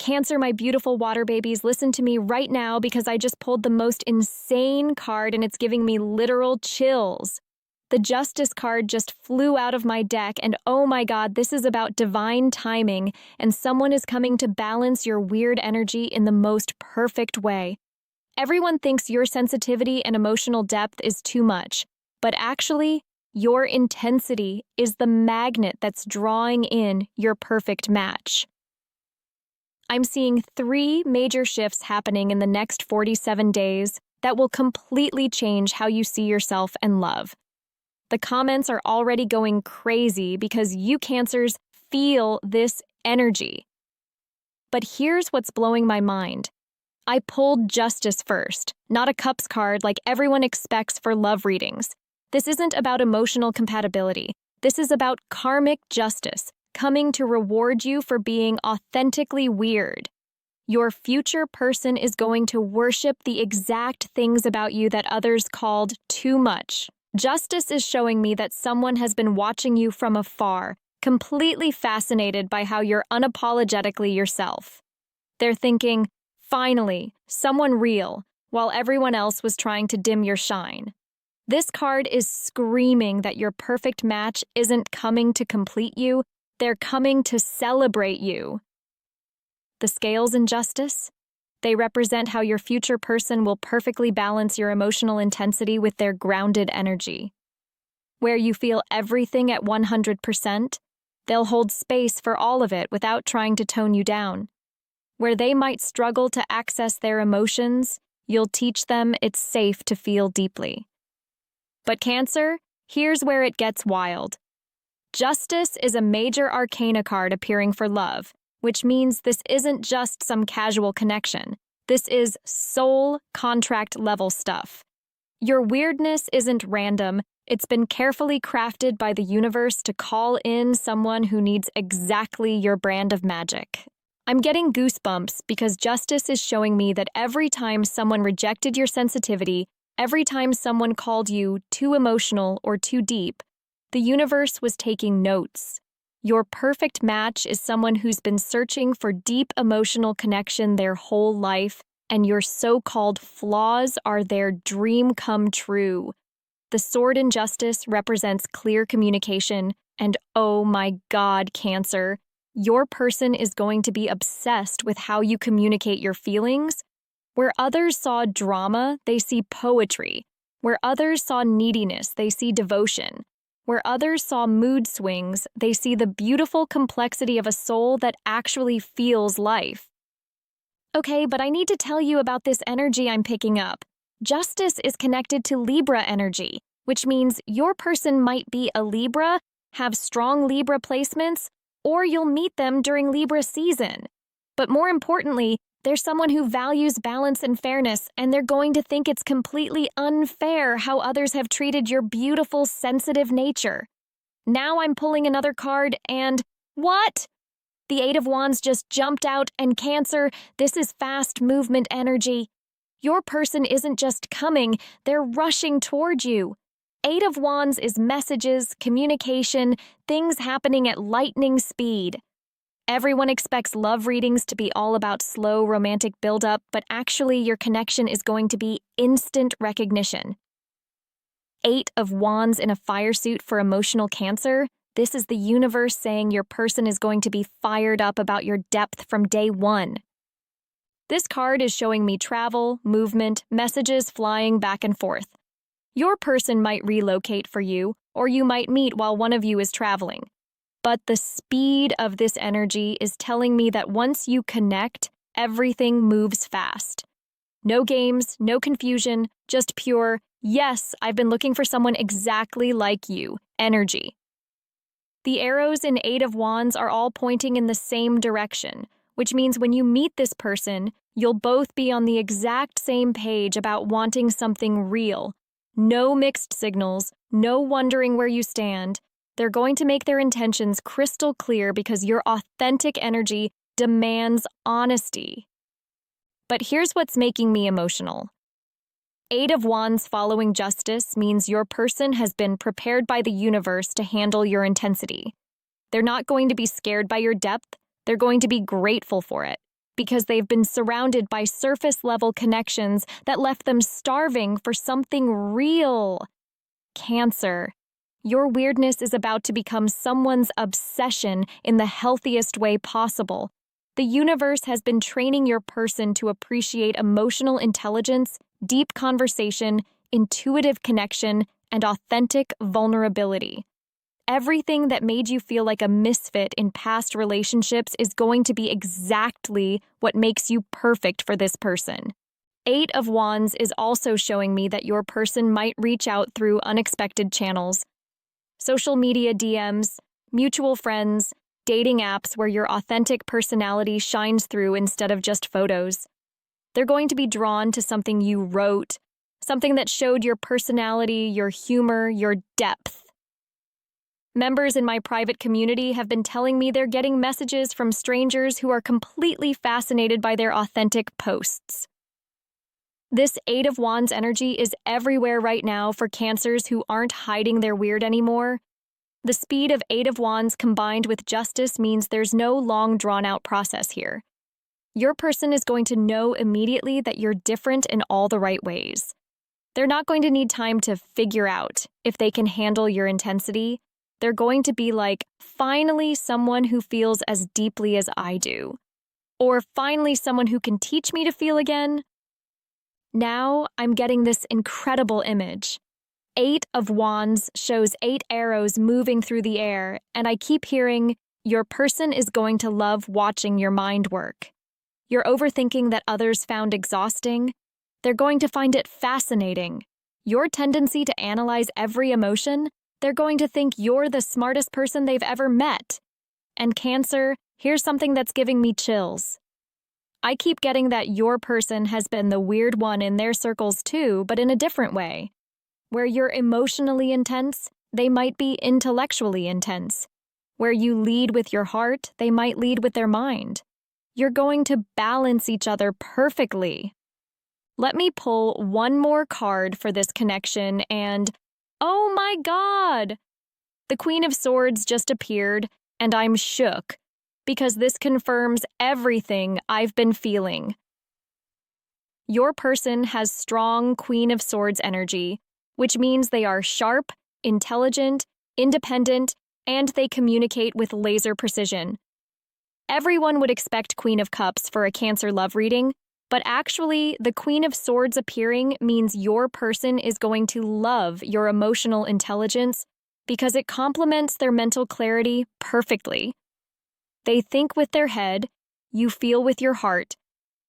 Cancer, my beautiful water babies, listen to me right now because I just pulled the most insane card and it's giving me literal chills. The Justice card just flew out of my deck, and oh my god, this is about divine timing, and someone is coming to balance your weird energy in the most perfect way. Everyone thinks your sensitivity and emotional depth is too much, but actually, your intensity is the magnet that's drawing in your perfect match. I'm seeing 3 major shifts happening in the next 47 days that will completely change how you see yourself and love. The comments are already going crazy because you Cancers feel this energy. But here's what's blowing my mind. I pulled Justice first, not a Cups card like everyone expects for love readings. This isn't about emotional compatibility. This is about karmic justice, coming to reward you for being authentically weird. Your future person is going to worship the exact things about you that others called too much. Justice is showing me that someone has been watching you from afar, completely fascinated by how you're unapologetically yourself. They're thinking, finally, someone real, while everyone else was trying to dim your shine. This card is screaming that your perfect match isn't coming to complete you, they're coming to celebrate you. The scales in Justice? They represent how your future person will perfectly balance your emotional intensity with their grounded energy. Where you feel everything at 100%, they'll hold space for all of it without trying to tone you down. Where they might struggle to access their emotions, you'll teach them it's safe to feel deeply. But Cancer, here's where it gets wild. Justice is a major arcana card appearing for love, which means this isn't just some casual connection. This is soul contract level stuff. Your weirdness isn't random. It's been carefully crafted by the universe to call in someone who needs exactly your brand of magic. I'm getting goosebumps because Justice is showing me that every time someone rejected your sensitivity, every time someone called you too emotional or too deep, the universe was taking notes. Your perfect match is someone who's been searching for deep emotional connection their whole life, and your so-called flaws are their dream come true. The sword in Justice represents clear communication, and oh my god, Cancer, your person is going to be obsessed with how you communicate your feelings. Where others saw drama, they see poetry. Where others saw neediness, they see devotion. Where others saw mood swings, they see the beautiful complexity of a soul that actually feels life. Okay, but I need to tell you about this energy I'm picking up. Justice is connected to Libra energy, which means your person might be a Libra, have strong Libra placements, or you'll meet them during Libra season. But more importantly, they're someone who values balance and fairness, and they're going to think it's completely unfair how others have treated your beautiful, sensitive nature. Now I'm pulling another card and… what? The 8 of Wands just jumped out, and Cancer, this is fast movement energy. Your person isn't just coming, they're rushing toward you. 8 of Wands is messages, communication, things happening at lightning speed. Everyone expects love readings to be all about slow, romantic buildup, but actually your connection is going to be instant recognition. 8 of Wands in a fire suit for emotional Cancer. This is the universe saying your person is going to be fired up about your depth from day one. This card is showing me travel, movement, messages flying back and forth. Your person might relocate for you, or you might meet while one of you is traveling. But the speed of this energy is telling me that once you connect, everything moves fast. No games, no confusion, just pure, yes, I've been looking for someone exactly like you, energy. The arrows in 8 of Wands are all pointing in the same direction, which means when you meet this person, you'll both be on the exact same page about wanting something real. No mixed signals, no wondering where you stand. They're going to make their intentions crystal clear because your authentic energy demands honesty. But here's what's making me emotional. 8 of Wands following Justice means your person has been prepared by the universe to handle your intensity. They're not going to be scared by your depth, they're going to be grateful for it. because they've been surrounded by surface-level connections that left them starving for something real. Cancer. Your weirdness is about to become someone's obsession in the healthiest way possible. The universe has been training your person to appreciate emotional intelligence, deep conversation, intuitive connection, and authentic vulnerability. Everything that made you feel like a misfit in past relationships is going to be exactly what makes you perfect for this person. 8 of Wands is also showing me that your person might reach out through unexpected channels. Social media DMs, mutual friends, dating apps where your authentic personality shines through instead of just photos. They're going to be drawn to something you wrote, something that showed your personality, your humor, your depth. Members in my private community have been telling me they're getting messages from strangers who are completely fascinated by their authentic posts. This 8 of Wands energy is everywhere right now for Cancers who aren't hiding their weird anymore. The speed of 8 of Wands combined with justice means there's no long drawn-out process here. Your person is going to know immediately that you're different in all the right ways. They're not going to need time to figure out if they can handle your intensity. They're going to be like, finally someone who feels as deeply as I do. Or finally someone who can teach me to feel again. Now I'm getting this incredible image. 8 of Wands shows 8 arrows moving through the air, and I keep hearing, your person is going to love watching your mind work. You're overthinking that others found exhausting. They're going to find it fascinating. Your tendency to analyze every emotion, they're going to think you're the smartest person they've ever met. And Cancer, here's something that's giving me chills. I keep getting that your person has been the weird one in their circles too, but in a different way. Where you're emotionally intense, they might be intellectually intense. Where you lead with your heart, they might lead with their mind. You're going to balance each other perfectly. Let me pull one more card for this connection and, oh my God! The Queen of Swords just appeared, and I'm shook, because this confirms everything I've been feeling. Your person has strong Queen of Swords energy, which means they are sharp, intelligent, independent, and they communicate with laser precision. Everyone would expect Queen of Cups for a Cancer love reading, but actually, the Queen of Swords appearing means your person is going to love your emotional intelligence because it complements their mental clarity perfectly. They think with their head, you feel with your heart.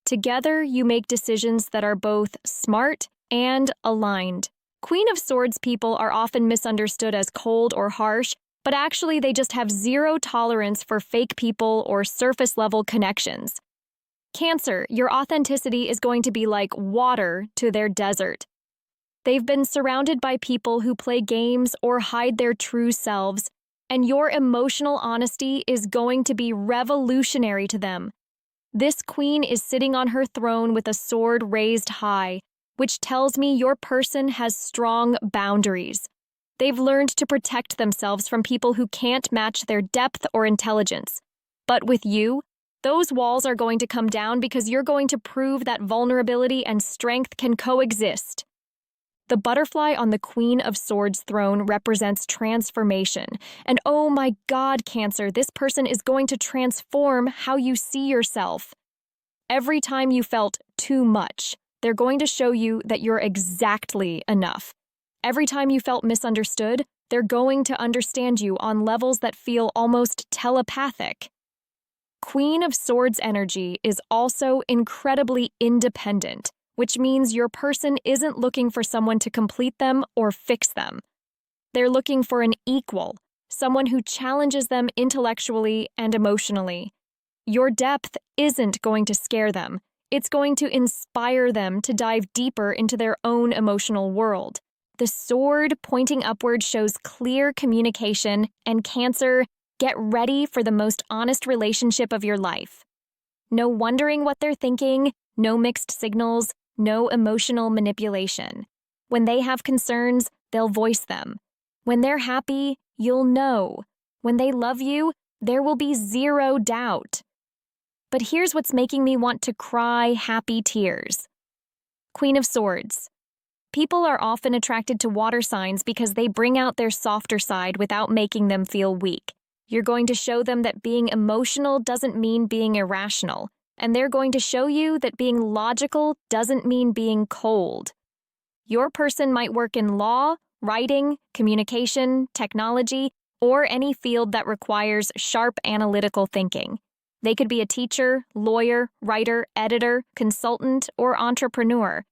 Together, you make decisions that are both smart and aligned. Queen of Swords people are often misunderstood as cold or harsh, but actually they just have zero tolerance for fake people or surface-level connections. Cancer, your authenticity is going to be like water to their desert. They've been surrounded by people who play games or hide their true selves, and your emotional honesty is going to be revolutionary to them. This queen is sitting on her throne with a sword raised high, which tells me your person has strong boundaries. They've learned to protect themselves from people who can't match their depth or intelligence. But with you, those walls are going to come down because you're going to prove that vulnerability and strength can coexist. The butterfly on the Queen of Swords throne represents transformation. And oh my God, Cancer, this person is going to transform how you see yourself. Every time you felt too much, they're going to show you that you're exactly enough. Every time you felt misunderstood, they're going to understand you on levels that feel almost telepathic. Queen of Swords energy is also incredibly independent, which means your person isn't looking for someone to complete them or fix them. They're looking for an equal, someone who challenges them intellectually and emotionally. Your depth isn't going to scare them. It's going to inspire them to dive deeper into their own emotional world. The sword pointing upward shows clear communication, and Cancer, get ready for the most honest relationship of your life. No wondering what they're thinking, no mixed signals, no emotional manipulation. When they have concerns, they'll voice them. When they're happy, you'll know. When they love you, there will be zero doubt. But here's what's making me want to cry happy tears. Queen of Swords. People are often attracted to water signs because they bring out their softer side without making them feel weak. You're going to show them that being emotional doesn't mean being irrational, and they're going to show you that being logical doesn't mean being cold. Your person might work in law, writing, communication, technology, or any field that requires sharp analytical thinking. They could be a teacher, lawyer, writer, editor, consultant, or entrepreneur.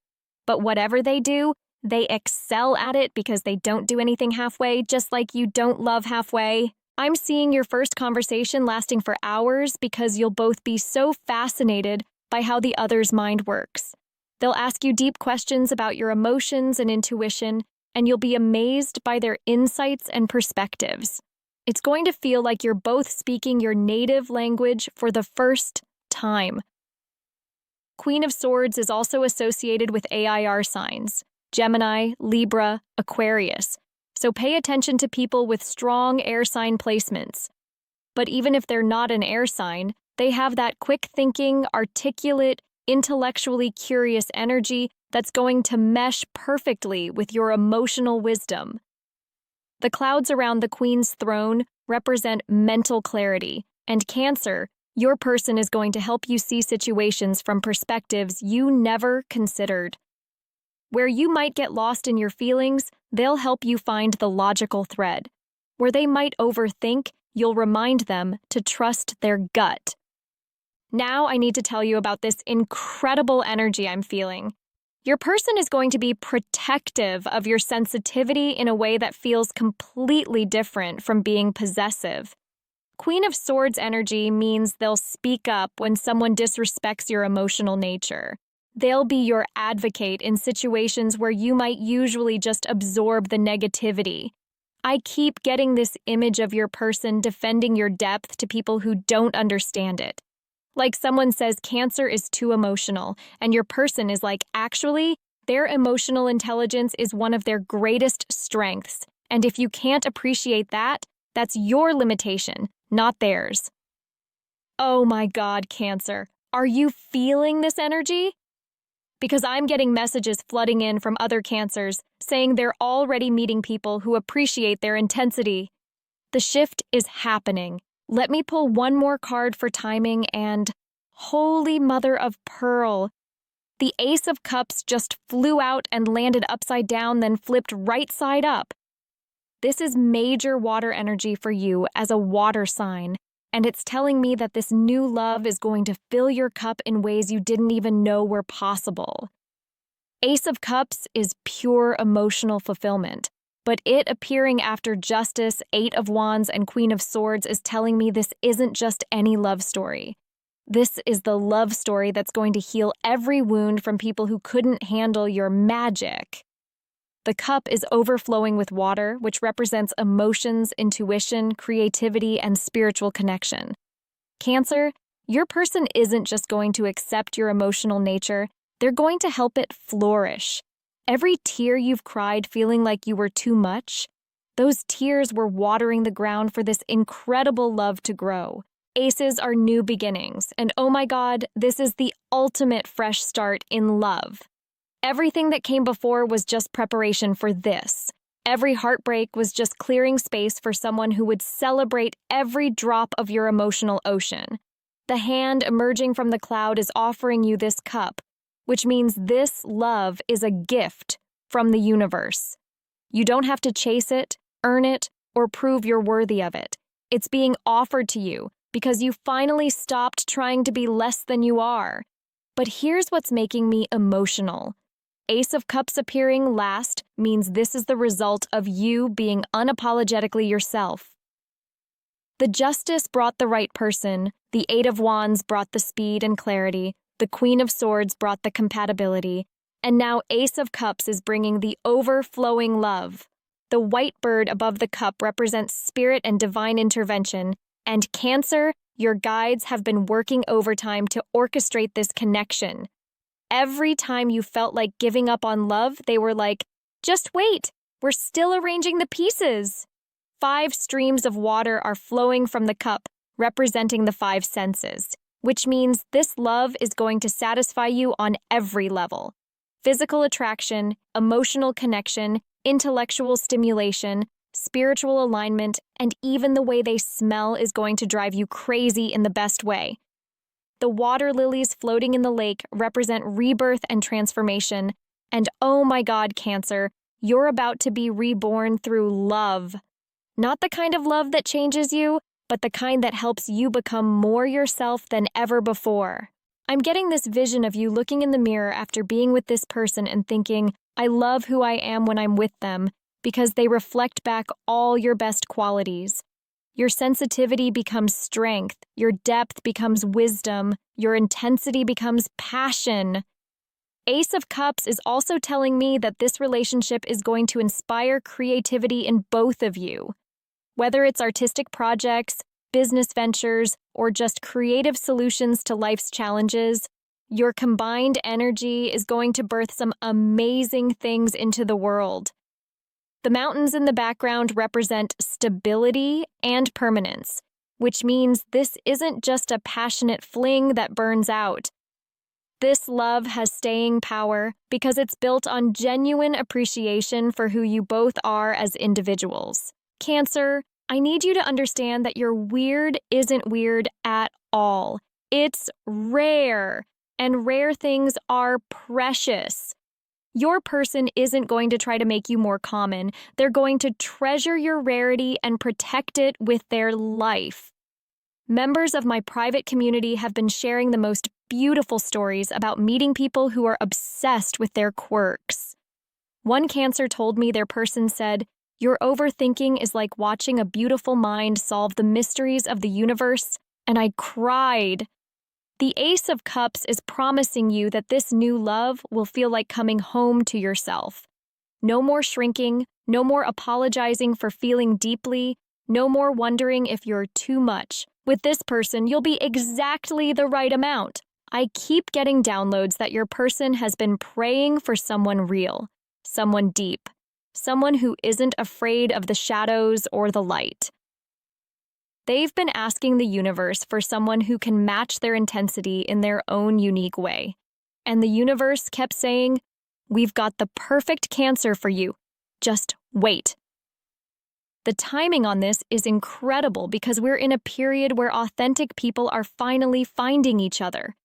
But whatever they do, they excel at it because they don't do anything halfway, just like you don't love halfway. I'm seeing your first conversation lasting for hours because you'll both be so fascinated by how the other's mind works. They'll ask you deep questions about your emotions and intuition, and you'll be amazed by their insights and perspectives. It's going to feel like you're both speaking your native language for the first time. Queen of Swords is also associated with AIR signs: Gemini, Libra, Aquarius. So pay attention to people with strong air sign placements. But even if they're not an air sign, they have that quick thinking, articulate, intellectually curious energy that's going to mesh perfectly with your emotional wisdom. The clouds around the Queen's throne represent mental clarity, and Cancer, your person is going to help you see situations from perspectives you never considered. Where you might get lost in your feelings, they'll help you find the logical thread. Where they might overthink, you'll remind them to trust their gut. Now I need to tell you about this incredible energy I'm feeling. Your person is going to be protective of your sensitivity in a way that feels completely different from being possessive. Queen of Swords energy means they'll speak up when someone disrespects your emotional nature. They'll be your advocate in situations where you might usually just absorb the negativity. I keep getting this image of your person defending your depth to people who don't understand it. Like someone says Cancer is too emotional, and your person is like, actually, their emotional intelligence is one of their greatest strengths. And if you can't appreciate that, that's your limitation, not theirs. Oh my God, Cancer, are you feeling this energy? Because I'm getting messages flooding in from other Cancers saying they're already meeting people who appreciate their intensity. The shift is happening. Let me pull one more card for timing and, holy mother of pearl, the Ace of Cups just flew out and landed upside down, then flipped right side up. This is major water energy for you as a water sign, and it's telling me that this new love is going to fill your cup in ways you didn't even know were possible. Ace of Cups is pure emotional fulfillment. But it appearing after Justice, Eight of Wands, and Queen of Swords is telling me this isn't just any love story. This is the love story that's going to heal every wound from people who couldn't handle your magic. The cup is overflowing with water, which represents emotions, intuition, creativity, and spiritual connection. Cancer, your person isn't just going to accept your emotional nature, they're going to help it flourish. Every tear you've cried feeling like you were too much, those tears were watering the ground for this incredible love to grow. Aces are new beginnings, and oh my God, this is the ultimate fresh start in love. Everything that came before was just preparation for this. Every heartbreak was just clearing space for someone who would celebrate every drop of your emotional ocean. The hand emerging from the cloud is offering you this cup, which means this love is a gift from the universe. You don't have to chase it, earn it, or prove you're worthy of it. It's being offered to you because you finally stopped trying to be less than you are. But here's what's making me emotional. Ace of Cups appearing last means this is the result of you being unapologetically yourself. The Justice brought the right person, the Eight of Wands brought the speed and clarity, the Queen of Swords brought the compatibility, and now Ace of Cups is bringing the overflowing love. The white bird above the cup represents spirit and divine intervention, and Cancer, your guides have been working overtime to orchestrate this connection. Every time you felt like giving up on love, they were like, just wait, we're still arranging the pieces. 5 streams of water are flowing from the cup, representing the 5 senses. which means this love is going to satisfy you on every level. Physical attraction, emotional connection, intellectual stimulation, spiritual alignment, and even the way they smell is going to drive you crazy in the best way. The water lilies floating in the lake represent rebirth and transformation, and oh my God, Cancer, you're about to be reborn through love. Not the kind of love that changes you, but the kind that helps you become more yourself than ever before. I'm getting this vision of you looking in the mirror after being with this person and thinking, I love who I am when I'm with them, because they reflect back all your best qualities. Your sensitivity becomes strength, your depth becomes wisdom, your intensity becomes passion. Ace of Cups is also telling me that this relationship is going to inspire creativity in both of you. Whether it's artistic projects, business ventures, or just creative solutions to life's challenges, your combined energy is going to birth some amazing things into the world. The mountains in the background represent stability and permanence, which means this isn't just a passionate fling that burns out. This love has staying power because it's built on genuine appreciation for who you both are as individuals. Cancer, I need you to understand that your weird isn't weird at all. It's rare, and rare things are precious. Your person isn't going to try to make you more common. They're going to treasure your rarity and protect it with their life. Members of my private community have been sharing the most beautiful stories about meeting people who are obsessed with their quirks. One Cancer told me their person said, "Your overthinking is like watching a beautiful mind solve the mysteries of the universe," and I cried. The Ace of Cups is promising you that this new love will feel like coming home to yourself. No more shrinking, no more apologizing for feeling deeply, no more wondering if you're too much. With this person, you'll be exactly the right amount. I keep getting downloads that your person has been praying for someone real, someone deep, someone who isn't afraid of the shadows or the light. They've been asking the universe for someone who can match their intensity in their own unique way. And the universe kept saying, "We've got the perfect Cancer for you. Just wait." The timing on this is incredible because we're in a period where authentic people are finally finding each other.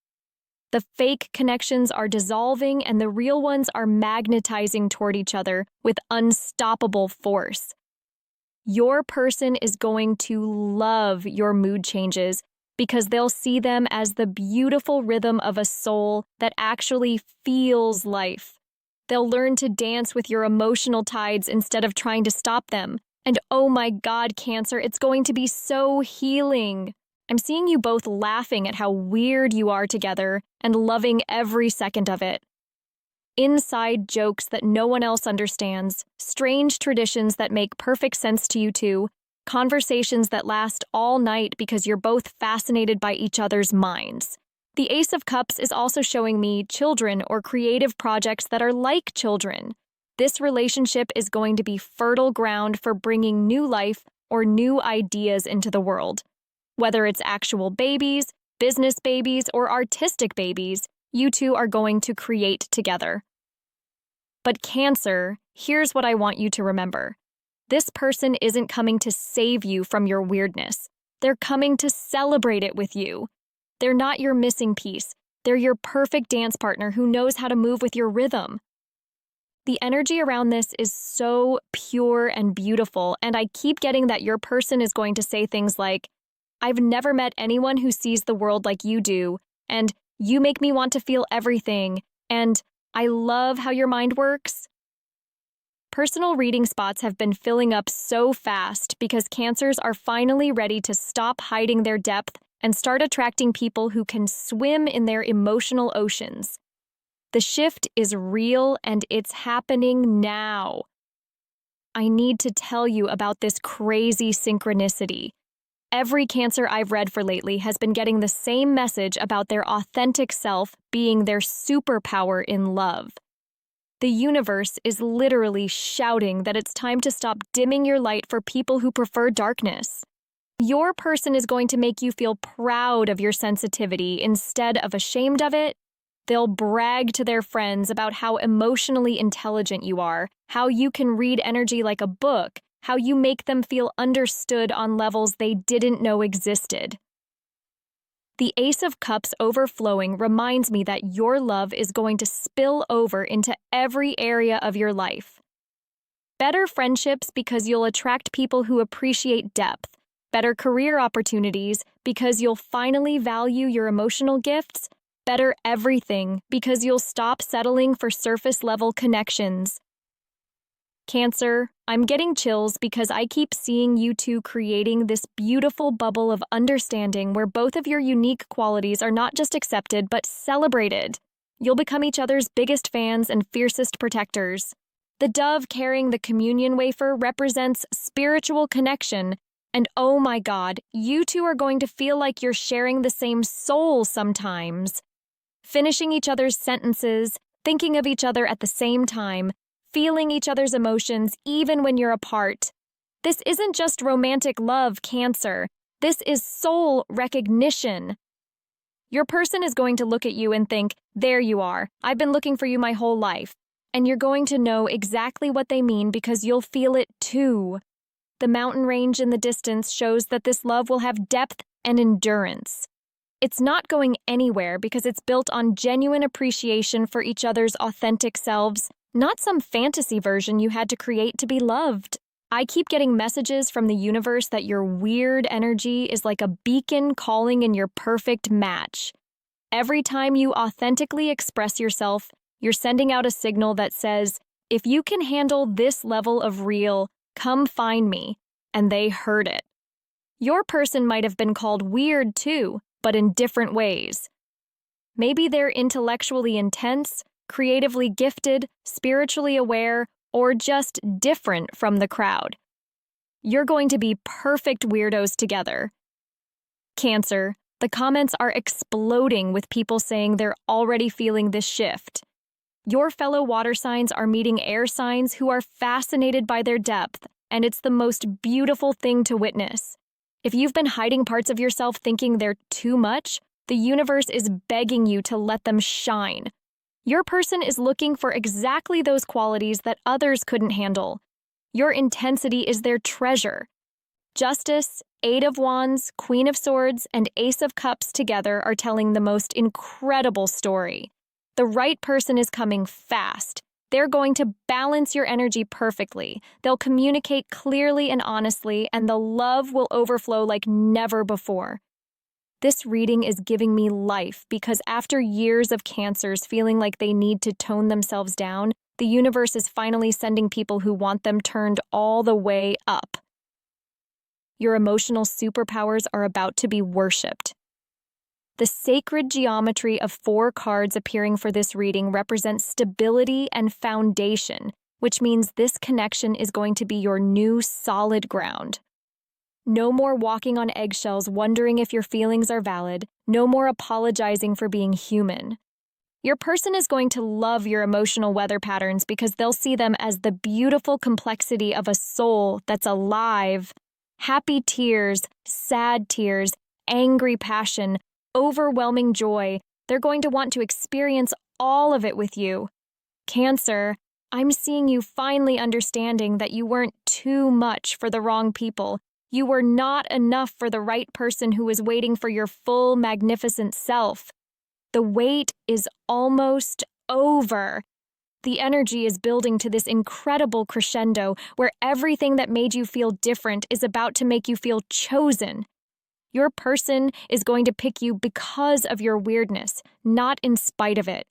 The fake connections are dissolving and the real ones are magnetizing toward each other with unstoppable force. Your person is going to love your mood changes because they'll see them as the beautiful rhythm of a soul that actually feels life. They'll learn to dance with your emotional tides instead of trying to stop them. And oh my God, Cancer, it's going to be so healing. I'm seeing you both laughing at how weird you are together and loving every second of it. Inside jokes that no one else understands, strange traditions that make perfect sense to you two, conversations that last all night because you're both fascinated by each other's minds. The Ace of Cups is also showing me children or creative projects that are like children. This relationship is going to be fertile ground for bringing new life or new ideas into the world. Whether it's actual babies, business babies, or artistic babies, you two are going to create together. But Cancer, here's what I want you to remember. This person isn't coming to save you from your weirdness. They're coming to celebrate it with you. They're not your missing piece. They're your perfect dance partner who knows how to move with your rhythm. The energy around this is so pure and beautiful, and I keep getting that your person is going to say things like, "I've never met anyone who sees the world like you do," and "You make me want to feel everything," and "I love how your mind works." Personal reading spots have been filling up so fast because Cancers are finally ready to stop hiding their depth and start attracting people who can swim in their emotional oceans. The shift is real and it's happening now. I need to tell you about this crazy synchronicity. Every Cancer I've read for lately has been getting the same message about their authentic self being their superpower in love. The universe is literally shouting that it's time to stop dimming your light for people who prefer darkness. Your person is going to make you feel proud of your sensitivity instead of ashamed of it. They'll brag to their friends about how emotionally intelligent you are, how you can read energy like a book, how you make them feel understood on levels they didn't know existed. The Ace of Cups overflowing reminds me that your love is going to spill over into every area of your life. Better friendships because you'll attract people who appreciate depth. Better career opportunities because you'll finally value your emotional gifts. Better everything because you'll stop settling for surface-level connections. Cancer, I'm getting chills because I keep seeing you two creating this beautiful bubble of understanding where both of your unique qualities are not just accepted but celebrated. You'll become each other's biggest fans and fiercest protectors. The dove carrying the communion wafer represents spiritual connection, and oh my God, you two are going to feel like you're sharing the same soul sometimes. Finishing each other's sentences, thinking of each other at the same time, feeling each other's emotions even when you're apart. This isn't just romantic love, Cancer. This is soul recognition. Your person is going to look at you and think, there you are, I've been looking for you my whole life. And you're going to know exactly what they mean because you'll feel it too. The mountain range in the distance shows that this love will have depth and endurance. It's not going anywhere because it's built on genuine appreciation for each other's authentic selves, not some fantasy version you had to create to be loved. I keep getting messages from the universe that your weird energy is like a beacon calling in your perfect match. Every time you authentically express yourself, you're sending out a signal that says, if you can handle this level of real, come find me. And they heard it. Your person might have been called weird too, but in different ways. Maybe they're intellectually intense, creatively gifted, spiritually aware, or just different from the crowd. You're going to be perfect weirdos together. Cancer, the comments are exploding with people saying they're already feeling this shift. Your fellow water signs are meeting air signs who are fascinated by their depth, and it's the most beautiful thing to witness. If you've been hiding parts of yourself thinking they're too much, the universe is begging you to let them shine. Your person is looking for exactly those qualities that others couldn't handle. Your intensity is their treasure. Justice, Eight of Wands, Queen of Swords, and Ace of Cups together are telling the most incredible story. The right person is coming fast. They're going to balance your energy perfectly. They'll communicate clearly and honestly, and the love will overflow like never before. This reading is giving me life because after years of Cancers feeling like they need to tone themselves down, the universe is finally sending people who want them turned all the way up. Your emotional superpowers are about to be worshipped. The sacred geometry of 4 cards appearing for this reading represents stability and foundation, which means this connection is going to be your new solid ground. No more walking on eggshells wondering if your feelings are valid, no more apologizing for being human. Your person is going to love your emotional weather patterns because they'll see them as the beautiful complexity of a soul that's alive. Happy tears, sad tears, angry passion, overwhelming joy. They're going to want to experience all of it with you. Cancer, I'm seeing you finally understanding that you weren't too much for the wrong people. You were not enough for the right person who is waiting for your full, magnificent self. The wait is almost over. The energy is building to this incredible crescendo where everything that made you feel different is about to make you feel chosen. Your person is going to pick you because of your weirdness, not in spite of it.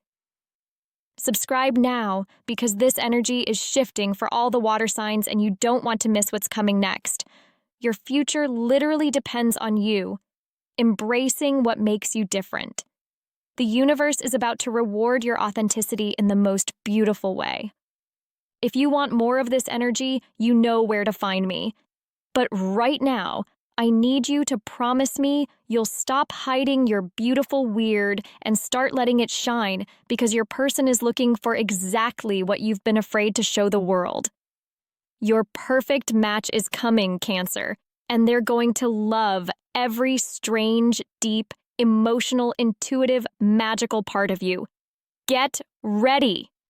Subscribe now because this energy is shifting for all the water signs and you don't want to miss what's coming next. Your future literally depends on you, embracing what makes you different. The universe is about to reward your authenticity in the most beautiful way. If you want more of this energy, you know where to find me. But right now, I need you to promise me you'll stop hiding your beautiful weird and start letting it shine because your person is looking for exactly what you've been afraid to show the world. Your perfect match is coming, Cancer. and they're going to love every strange, deep, emotional, intuitive, magical part of you. Get ready!